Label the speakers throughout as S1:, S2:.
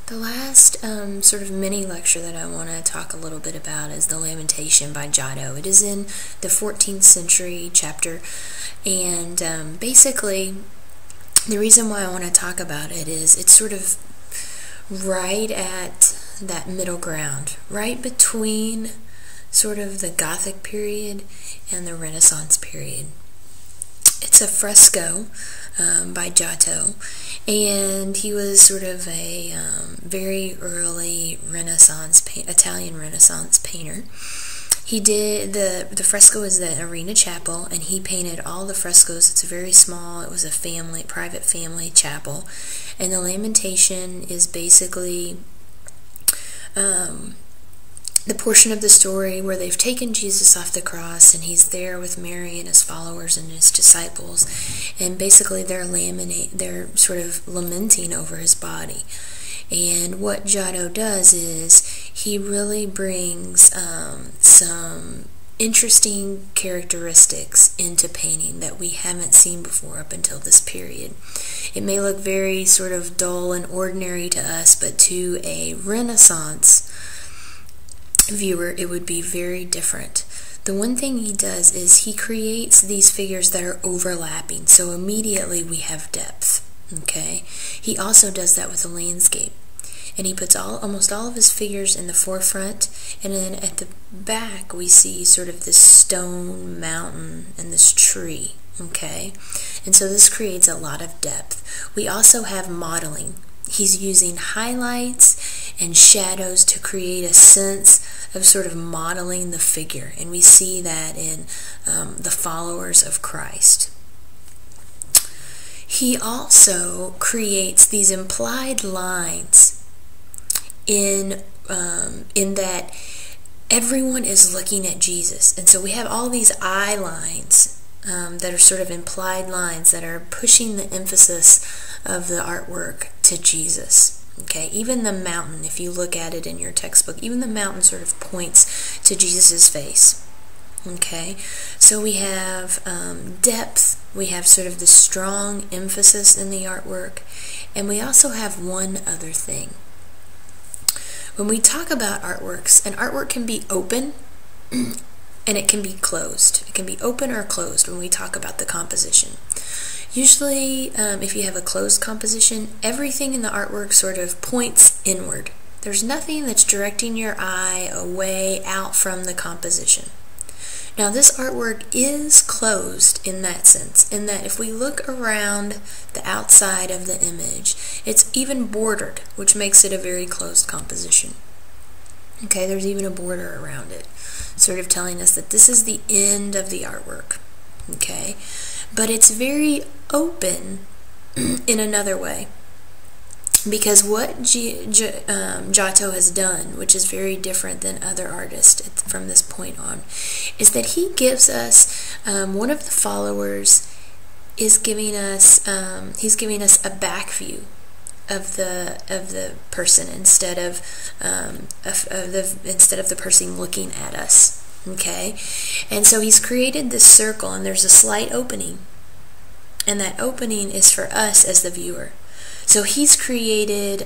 S1: The last sort of mini lecture that I want to talk a little bit about is the Lamentation by Giotto. It is in the 14th century chapter, and basically the reason why I want to talk about it is it's sort of right at that middle ground, right between sort of the Gothic period and the Renaissance period. It's a fresco by Giotto, and he was sort of a very early Italian Renaissance painter. He did the fresco is the Arena Chapel, and he painted all the frescoes. It's very small. It was a private family chapel, and the Lamentation is basically the portion of the story where they've taken Jesus off the cross and he's there with Mary and his followers and his disciples, and basically they're sort of lamenting over his body. And what Giotto does is he really brings some interesting characteristics into painting that we haven't seen before up until this period. It may look very sort of dull and ordinary to us, but to a Renaissance viewer it would be very different. The one thing he does is he creates these figures that are overlapping, so immediately we have depth. Okay, he also does that with the landscape, and he puts almost all of his figures in the forefront, and then at the back we see sort of this stone mountain and this tree. Okay, and so this creates a lot of depth. We also have modeling. He's using highlights and shadows to create a sense of sort of modeling the figure, and we see that in the followers of Christ. He also creates these implied lines in that everyone is looking at Jesus, and so we have all these eye lines that are sort of implied lines that are pushing the emphasis of the artwork to Jesus. Okay, even the mountain, if you look at it in your textbook, even the mountain sort of points to Jesus' face. Okay, so we have depth, we have sort of the strong emphasis in the artwork, and we also have one other thing. When we talk about artworks, an artwork can be open and it can be closed. It can be open or closed when we talk about the composition. Usually, if you have a closed composition, everything in the artwork sort of points inward. There's nothing that's directing your eye away out from the composition. Now, this artwork is closed in that sense, in that if we look around the outside of the image, it's even bordered, which makes it a very closed composition. Okay, there's even a border around it, sort of telling us that this is the end of the artwork. Okay, but it's very open in another way, because what Giotto has done, which is very different than other artists from this point on, is that he gives us one of the followers is giving us a back view of the person instead of the person looking at us. Okay, and so he's created this circle, and there's a slight opening, and that opening is for us as the viewer. So he's created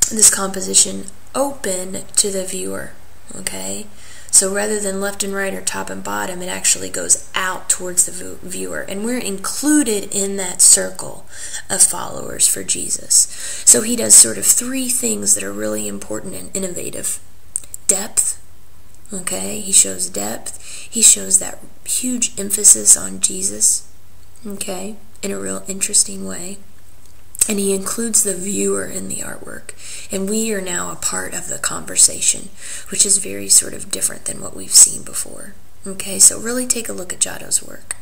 S1: this composition open to the viewer. Okay, so rather than left and right or top and bottom, it actually goes out towards the viewer, and we're included in that circle of followers for Jesus. So he does sort of three things that are really important and innovative. Depth. Okay, he shows depth. He shows that huge emphasis on Jesus, okay, in a real interesting way. And he includes the viewer in the artwork. And we are now a part of the conversation, which is very sort of different than what we've seen before. Okay, so really take a look at Giotto's work.